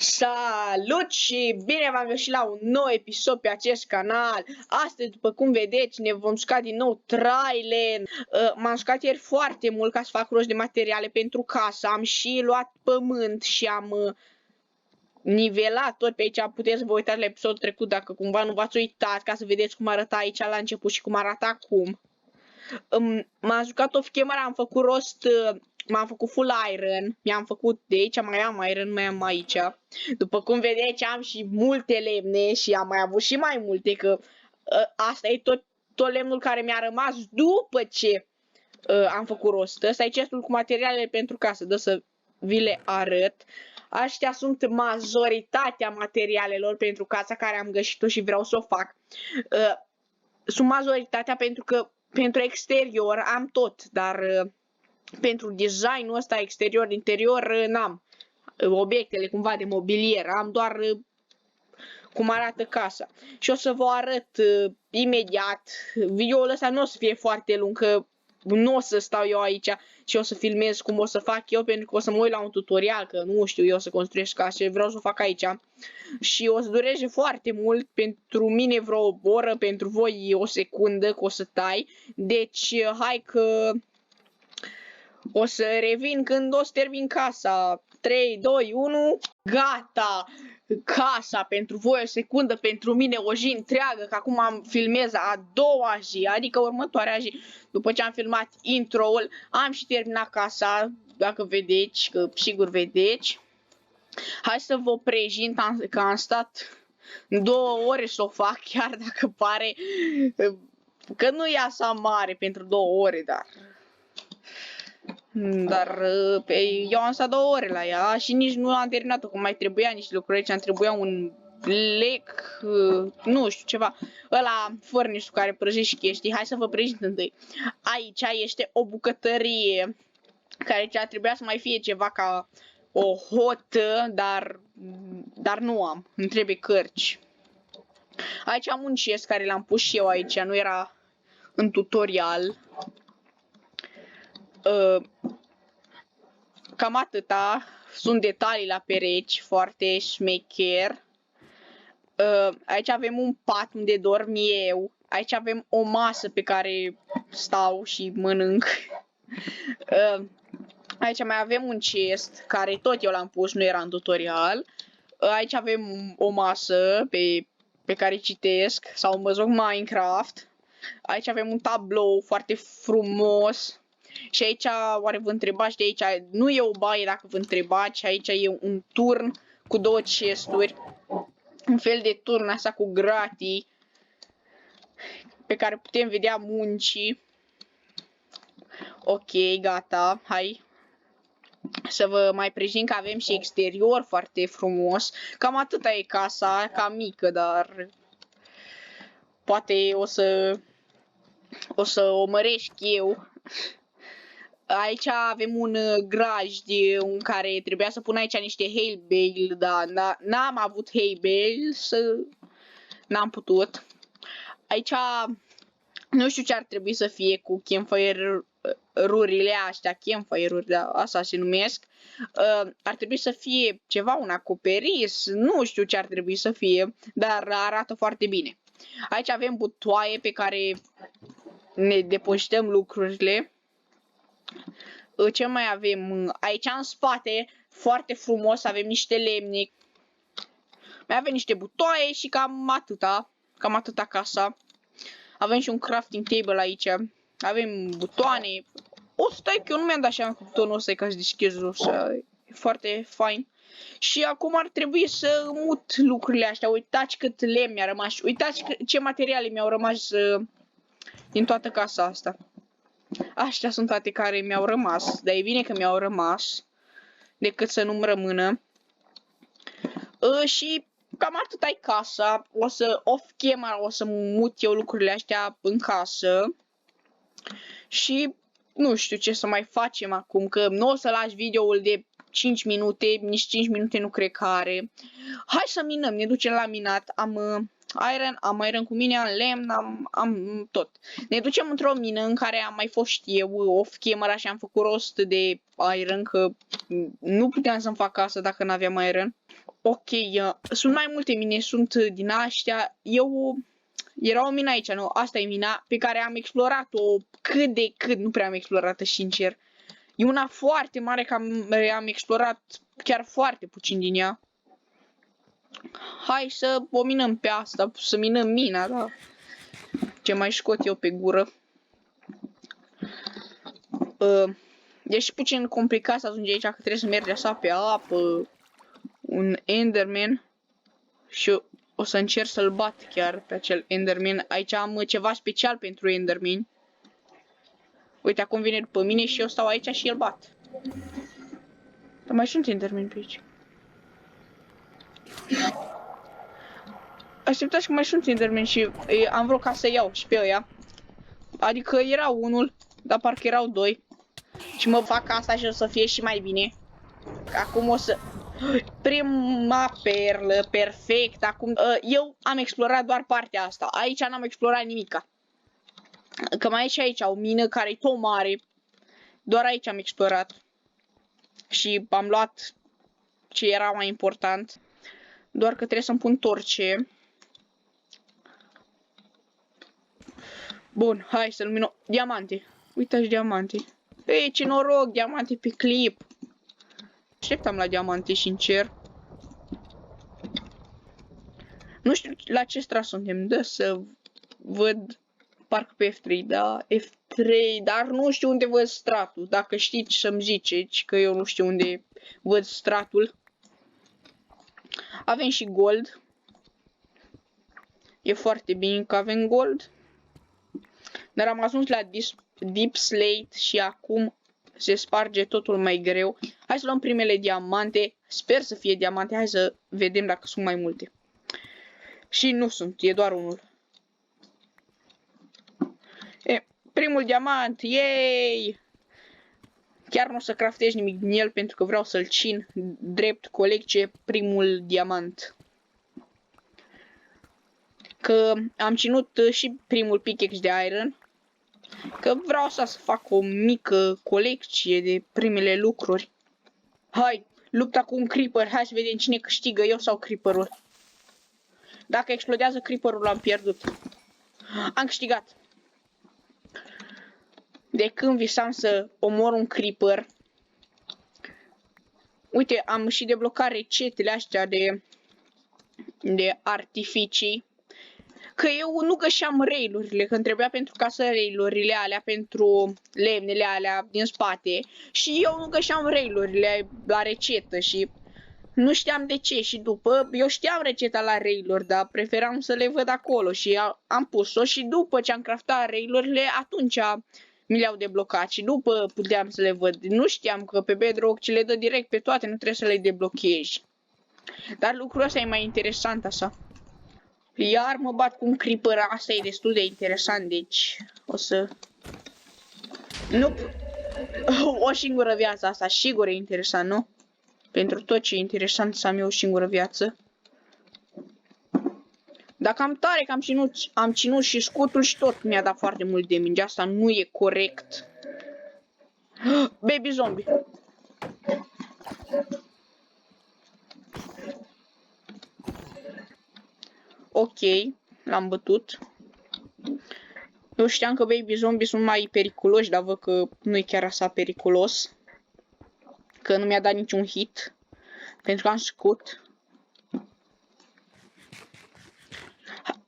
Salut și bine v-am găsit la un nou episod pe acest canal. Astăzi, după cum vedeți, ne vom juca din nou Trailen. M-am jucat ieri foarte mult ca să fac rost de materiale pentru casă. Am și luat pământ și am nivelat tot pe aici. Puteți să vă uitați la episodul trecut dacă cumva nu v-ați uitat, ca să vedeți cum arăta aici la început și cum arată acum. M-am jucat off-camera, am făcut rost... M-am făcut full iron, mi-am făcut de aici, mai am iron, mai am aici. După cum vedeți, am și multe lemne și am mai avut și mai multe, că asta e tot lemnul care mi-a rămas după ce am făcut rost. Ăsta e chestul cu materialele pentru casă, dă să vi le arăt. Aștia sunt majoritatea materialelor pentru casa care am găsit-o și vreau să o fac. Sunt majoritatea pentru că pentru exterior am tot, dar... pentru designul ăsta exterior-interior n-am obiectele cumva de mobilier, am doar cum arată casa. Și o să vă arăt imediat. Videoul ăsta nu o să fie foarte lung, că nu o să stau eu aici și o să filmez cum o să fac eu, pentru că o să mă uit la un tutorial, că nu știu eu să construiesc casa, vreau să o fac aici. Și o să dureze foarte mult, pentru mine vreo o oră, pentru voi o secundă, că o să tai. Deci hai că... o să revin când o să termin casa. 3, 2, 1, gata! Casa pentru voi o secundă, pentru mine o zi întreagă, că acum am filmez a doua zi, adică următoarea zi. După ce am filmat intro-ul, am și terminat casa, dacă vedeți, că sigur vedeți. Hai să vă prezint că am stat 2 ore să o fac, chiar dacă pare că nu e așa mare pentru 2 ore, dar eu am stat 2 ore la ea și nici nu am terminat-o, cum mai trebuia niște lucruri aici, îmi trebuia un lec, nu știu, ceva, ăla furnișul care prăjește chestii. Hai să vă prezint întâi. Aici este o bucătărie, care aici trebuia să mai fie ceva ca o hotă, dar nu am, îmi trebuie cărci. Aici am un chest care l-am pus și eu aici, nu era în tutorial. Cam atâta, sunt detalii la perechi, foarte șmecher. Aici avem un pat unde dorm eu. Aici avem o masă pe care stau și mănânc. Aici mai avem un chest, care tot eu l-am pus, nu era în tutorial. Aici avem o masă pe care citesc sau mă joc Minecraft. Aici avem un tablou foarte frumos. Și aici, oare vă întrebați de aici, nu e o baie dacă vă întrebați, aici e un turn cu 2 chesturi, un fel de turn așa cu gratii, pe care putem vedea muncii. Ok, gata, hai să vă mai prezint că avem și exterior foarte frumos. Cam atâta e casa, cam mică, dar poate o să o măresc eu. Aici avem un grajd în care trebuia să pun aici niște hay bale, dar n-am avut hay bale, n-am putut. Aici nu știu ce ar trebui să fie cu campfire-urile astea, campfire-uri, da, așa se numesc. Ar trebui să fie ceva, un acoperiș, nu știu ce ar trebui să fie, dar arată foarte bine. Aici avem butoaie pe care ne depozităm lucrurile. Ce mai avem? Aici în spate, foarte frumos, avem niște lemne. Mai avem niște butoaie și cam atâta. Cam atâta casa. Avem și un crafting table aici. Avem butoane. O, stai că eu nu mi-am dat seama cu butonul ăsta ca să deschid ușa. E foarte fain. Și acum ar trebui să mut lucrurile astea. Uitați cât lemn mi-a rămas. Uitați ce materiale mi-au rămas din toată casa asta. Astea sunt toate care mi-au rămas, dar e bine că mi-au rămas, decât să nu-mi rămână. Și cam atât-i casa, off-camera o să mut eu lucrurile astea în casă. Și nu știu ce să mai facem acum, că nu o să lași videoul de 5 minute, nici 5 minute nu cred că are. Hai să minăm, ne ducem la minat, am iron cu mine, am lemn, am tot. Ne ducem într-o mină în care am mai fost eu off-camera și am făcut rost de iron, că nu puteam să-mi fac casă dacă n-aveam iron. Ok, sunt mai multe mine, sunt din aștia. Era o mină aici, nu? Asta e mina pe care am explorat-o cât de cât, nu prea am explorat-o, sincer. E una foarte mare care am explorat chiar foarte puțin din ea. Hai să o minăm pe asta, să minăm mina, da. Ce mai scot eu pe gură. E și puțin complicat să ajungi aici, că trebuie să mergi așa pe apă. Un Enderman. Și o să încerc să-l bat chiar pe acel Enderman. Aici am ceva special pentru Enderman. Uite, acum vine după mine și eu stau aici și îl bat. Dar mai sunt Enderman pe aici. Așteptați că mai sunt Enderman și am vrut ca să iau și pe ăia. Adică era unul, dar parcă erau doi. Și mă fac asta și o să fie și mai bine. Că acum o să... Prima perlă, perfect. Acum eu am explorat doar partea asta. Aici n-am explorat nimica. Că mai e și aici o mină care e tot mare. Doar aici am explorat. Și am luat ce era mai important. Doar că trebuie să-mi pun torce. Bun, hai să luminăm. Diamante. Uitați diamante. Ei, ce noroc, diamante pe clip. Așteptam la diamante, sincer. Nu știu la ce strat suntem. Dă să văd. Parcă pe F3, da, F3, dar nu știu unde văd stratul. Dacă știți să-mi ziceți, că eu nu știu unde văd stratul. Avem și gold. E foarte bine că avem gold. Dar am ajuns la deep slate și acum se sparge totul mai greu. Hai să luăm primele diamante. Sper să fie diamante. Hai să vedem dacă sunt mai multe. Și nu sunt, e doar unul. Primul diamant, yay! Chiar nu o să craftez nimic din el pentru că vreau să-l țin drept colecție primul diamant. Că am ținut și primul pickaxe de iron. Că vreau să fac o mică colecție de primele lucruri. Hai, lupta cu un creeper, hai să vedem cine câștigă, eu sau creeperul. Dacă explodează creeperul, l-am pierdut. Am câștigat. De când visam să omor un creeper. Uite, am și deblocat rețetele astea de artificii. Că eu nu găseam railurile, că îmi trebuia pentru casă railurile alea, pentru lemnele alea din spate. Și eu nu găseam railurile la recetă și nu știam de ce. Și după, eu știam receta la railuri, dar preferam să le văd acolo și am pus-o. Și după ce am craftat railurile, atunci mi le-au deblocat și după puteam să le văd. Nu știam că pe Bedrock ce le dă direct pe toate, nu trebuie să le deblochezi. Dar lucrul ăsta e mai interesant așa. Iar mă bat cu un creeper, asta e destul de interesant, deci o să... Nu, o singură viață, asta sigur e interesant, nu? Pentru tot ce e interesant să am eu o singură viață. Dacă am tare că am ținut și scutul și tot mi-a dat foarte mult damage. Asta nu e corect. Baby zombie. Ok, l-am bătut. Eu știam că baby zombie sunt mai periculoși, dar văd că nu e chiar așa periculos. Că nu mi-a dat niciun hit. Pentru că am scut.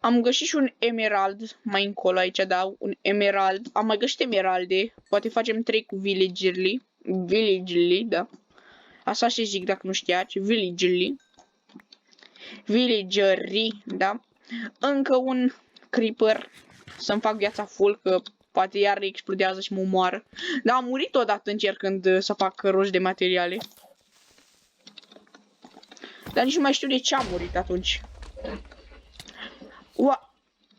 Am găsit și un emerald mai încolo aici, da, un emerald. Am mai găsit emeralde. Poate facem 3 cu villagerly. Villagerly, da. Așa se zic dacă nu știați. Villagerly. Villagery, da. Încă un creeper. Să-mi fac viața full, că poate iar explodează și mă omoară. Dar am murit odată încercând să fac rost de materiale. Dar nici nu mai știu de ce am murit atunci.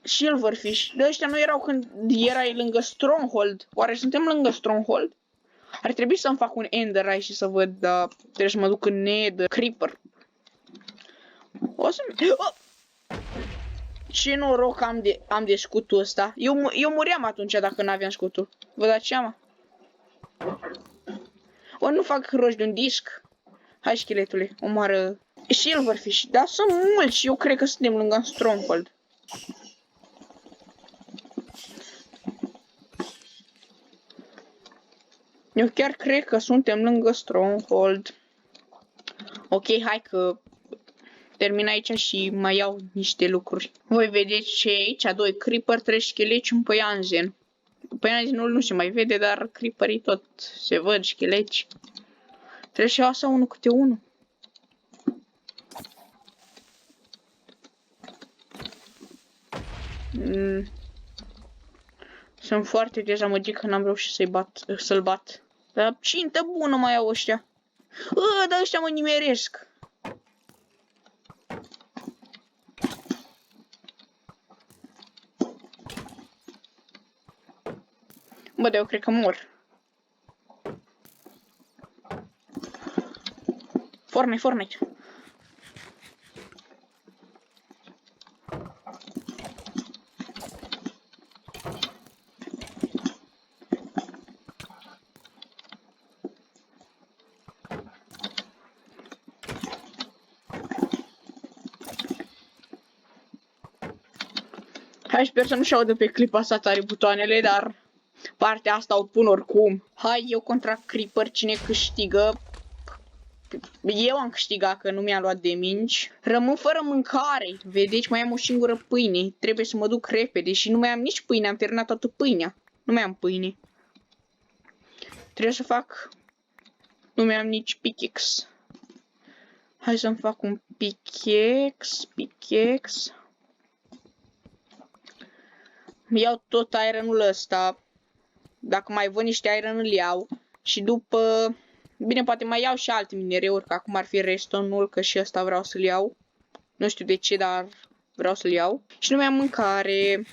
Silverfish. De ăștia nu erau când erai lângă Stronghold. Oare suntem lângă Stronghold? Ar trebui să-mi fac un Ender Eye și să văd, dar trebuie să mă duc în Nether. Creeper. O să... Oh! Ce noroc am de scutul ăsta. Eu muream atunci dacă n-aveam scutul. Vă dați seama? O, nu fac rost de un disc. Hai, scheletule, omoară Silverfish, dar sunt mulți și eu cred că suntem lângă Stronghold. Eu chiar cred că suntem lângă Stronghold. Ok, hai că termin aici și mai iau niște lucruri. Voi vedeți ce e aici? 2 creeper, 3 scheleci, un păianjen. Păianjenul nu se mai vede, dar creeperii tot se văd, scheleci. Trebuie să iau asta unul câte unul. Sunt foarte dezamăgit că n-am reușit să-l bat. Dar cintă bună mai au ăștia. Dar ăștia mă nimeresc. Bă, eu cred că mor. Fortnite. Hai, sper să nu-și audă pe clipa asta tare butoanele, dar partea asta o pun oricum. Hai, eu contra Creeper, cine câștigă? Eu am câștigat, că nu mi-a luat de minci. Rămân fără mâncare. Vedeți, mai am o singură pâine. Trebuie să mă duc repede și nu mai am nici pâine. Am terminat toată pâinea. Nu mai am pâine. Trebuie să fac... Nu mai am nici pickaxe. Hai să-mi fac un pickaxe. Iau tot ironul ăsta. Dacă mai văd niște iron îl iau. Și după... Bine, poate mai iau și alte minereuri, că acum ar fi redstone-ul, că și ăsta vreau să-l iau. Nu știu de ce, dar vreau să-l iau. Și nu mai am mâncare.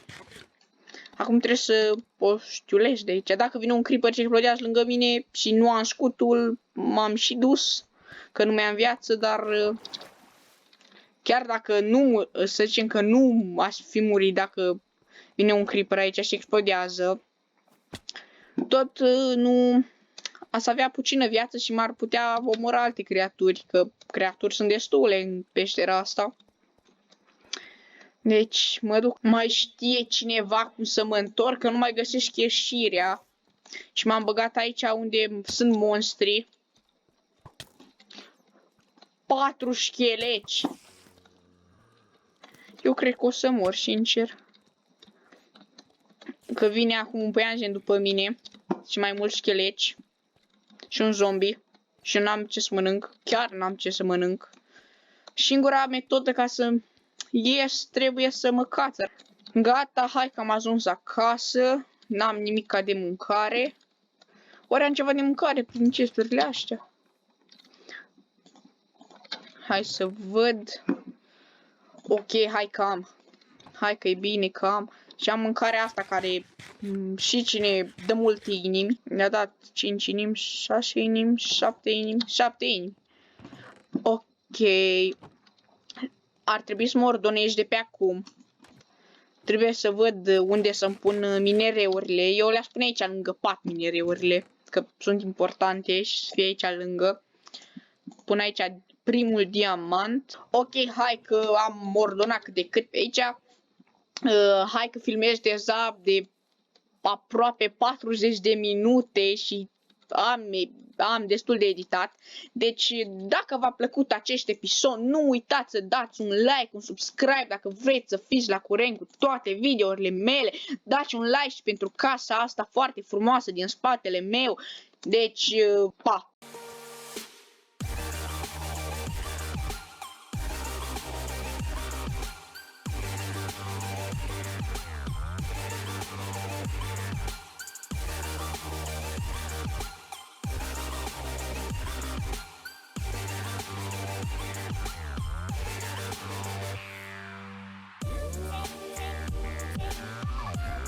Acum trebuie să o știulesc de aici. Dacă vine un creeper ce explodează lângă mine și nu am scutul, m-am și dus. Că nu mai am viață, dar... Chiar dacă nu, să zicem că nu aș fi murit dacă vine un creeper aici și explodează. Tot nu... Aș avea puțină viață și m-ar putea omora alte creaturi, că creaturi sunt destule în peștera asta. Deci mă duc, mai știe cineva cum să mă întorc, că nu mai găsesc ieșirea. Și m-am băgat aici unde sunt monstri. 4 scheleci. Eu cred că o să mor, sincer. Că vine acum un păianjen după mine și mai mulți scheleci. Și un zombie. Și n-am ce să mănânc. Chiar n-am ce să mănânc. Singura metodă ca să ies trebuie să mă cațăr. Gata, hai că am ajuns acasă. N-am nimic de mâncare. Oare am ceva de mâncare prin chesturile astea? Hai să văd. Ok, hai că am. Hai că e bine că am. Și am mâncarea asta care și cine dă multe inimi. Mi-a dat 5 inimi, 6 inimi, 7 inimi, 7 inimi. Ok. Ar trebui să mă ordonez de pe acum. Trebuie să văd unde să-mi pun minereurile. Eu le-aș pune aici lângă pat minereurile. Că sunt importante și să fie aici lângă. Pun aici primul diamant. Ok, hai că am ordonat cât de cât pe aici. Hai că filmez deja de aproape 40 de minute și am destul de editat. Deci dacă v-a plăcut acest episod, nu uitați să dați un like, un subscribe dacă vreți să fiți la curent cu toate videourile mele. Dați un like și pentru casa asta foarte frumoasă din spatele meu. Deci, pa!